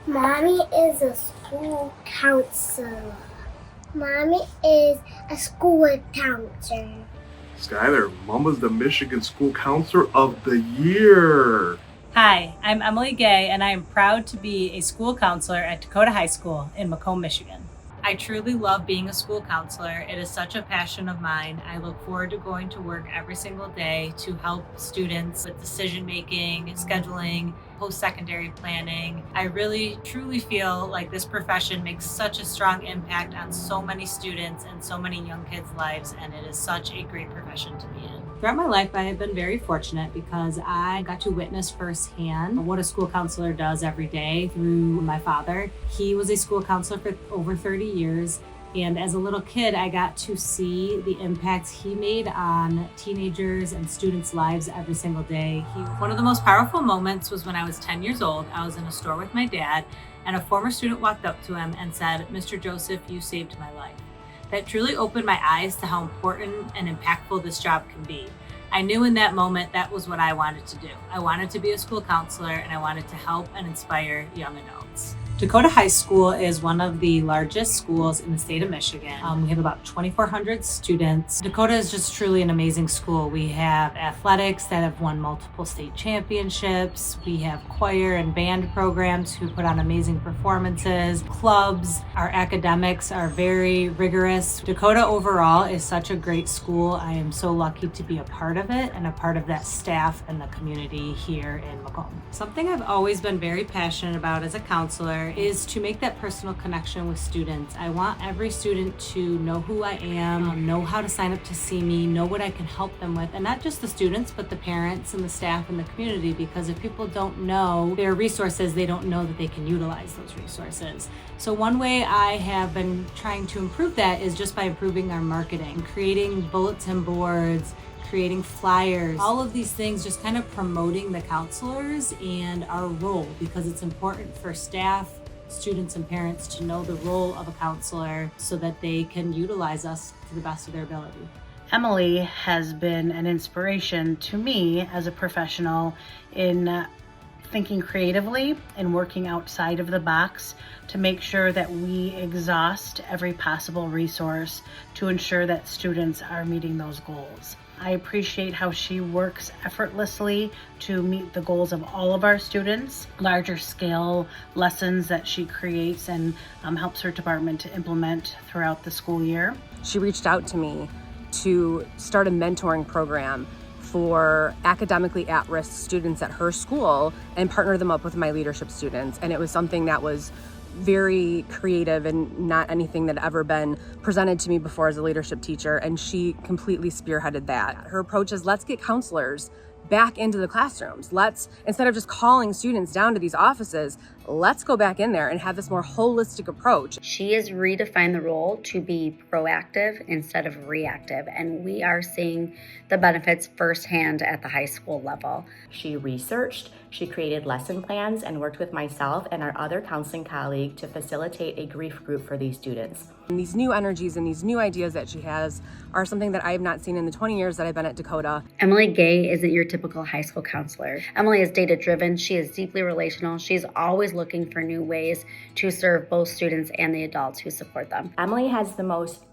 Mommy is a school counselor. Mommy is a school counselor. Skylar, Mama's the Michigan School Counselor of the Year. Hi, I'm Emily Gay, and I am proud to be a school counselor at Dakota High School in Macomb, Michigan. I truly love being a school counselor. It is such a passion of mine. I look forward to going to work every single day to help students with decision making, scheduling, post-secondary planning. I really truly feel like this profession makes such a strong impact on so many students and so many young kids' lives, and it is such a great profession to be in. Throughout my life, I have been very fortunate because I got to witness firsthand what a school counselor does every day through my father. He was a school counselor for over 30 years. And as a little kid, I got to see the impacts he made on teenagers and students' lives every single day. One of the most powerful moments was when I was 10 years old. I was in a store with my dad, and a former student walked up to him and said, "Mr. Joseph, you saved my life." That truly opened my eyes to how important and impactful this job can be. I knew in that moment that was what I wanted to do. I wanted to be a school counselor, and I wanted to help and inspire young adults. Dakota High School is one of the largest schools in the state of Michigan. We have about 2,400 students. Dakota is just truly an amazing school. We have athletics that have won multiple state championships. We have choir and band programs who put on amazing performances. Clubs, our academics are very rigorous. Dakota overall is such a great school. I am so lucky to be a part of it and a part of that staff and the community here in Macomb. Something I've always been very passionate about as a counselor is to make that personal connection with students. I want every student to know who I am, know how to sign up to see me, know what I can help them with, and not just the students, but the parents and the staff and the community, because if people don't know their resources, they don't know that they can utilize those resources. So one way I have been trying to improve that is just by improving our marketing, creating bulletin boards, creating flyers, all of these things, just kind of promoting the counselors and our role, because it's important for staff, students, and parents to know the role of a counselor so that they can utilize us to the best of their ability. Emily has been an inspiration to me as a professional in thinking creatively and working outside of the box to make sure that we exhaust every possible resource to ensure that students are meeting those goals. I appreciate how she works effortlessly to meet the goals of all of our students, larger scale lessons that she creates and helps her department to implement throughout the school year. She reached out to me to start a mentoring program for academically at-risk students at her school and partner them up with my leadership students. And it was something that was very creative and not anything that had ever been presented to me before as a leadership teacher, and she completely spearheaded that. Her approach is, let's get counselors back into the classrooms. Let's, instead of just calling students down to these offices, let's go back in there and have this more holistic approach. She has redefined the role to be proactive instead of reactive, and we are seeing the benefits firsthand at the high school level. She researched, she created lesson plans, and worked with myself and our other counseling colleague to facilitate a grief group for these students. And these new energies and these new ideas that she has are something that I have not seen in the 20 years that I've been at Dakota. Emily Gay isn't your typical high school counselor. Emily is data-driven, she is deeply relational, she's always looking for new ways to serve both students and the adults who support them. Emily has the most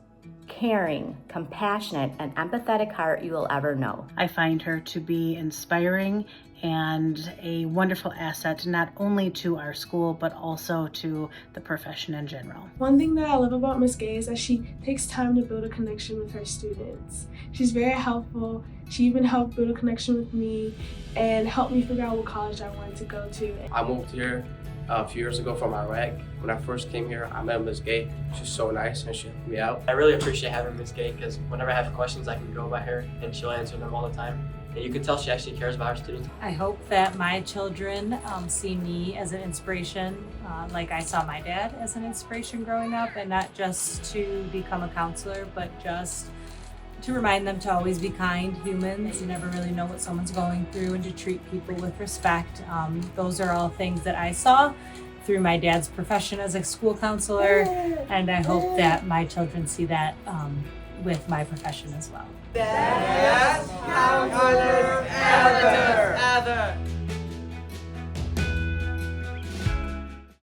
caring, compassionate, and empathetic heart you will ever know. I find her to be inspiring and a wonderful asset not only to our school but also to the profession in general. One thing that I love about Miss Gay is that she takes time to build a connection with her students. She's very helpful. She even helped build a connection with me and helped me figure out what college I wanted to go to. I moved here a few years ago from Iraq. When I first came here, I met Miss Gay. She's so nice and she helped me out. I really appreciate having Miss Gay because whenever I have questions, I can go by her and she'll answer them all the time. And you can tell she actually cares about her students. I hope that my children see me as an inspiration, like I saw my dad as an inspiration growing up, and not just to become a counselor, but just to remind them to always be kind humans. You never really know what someone's going through, and to treat people with respect. Those are all things that I saw through my dad's profession as a school counselor, and I hope that my children see that with my profession as well. Best counselor ever.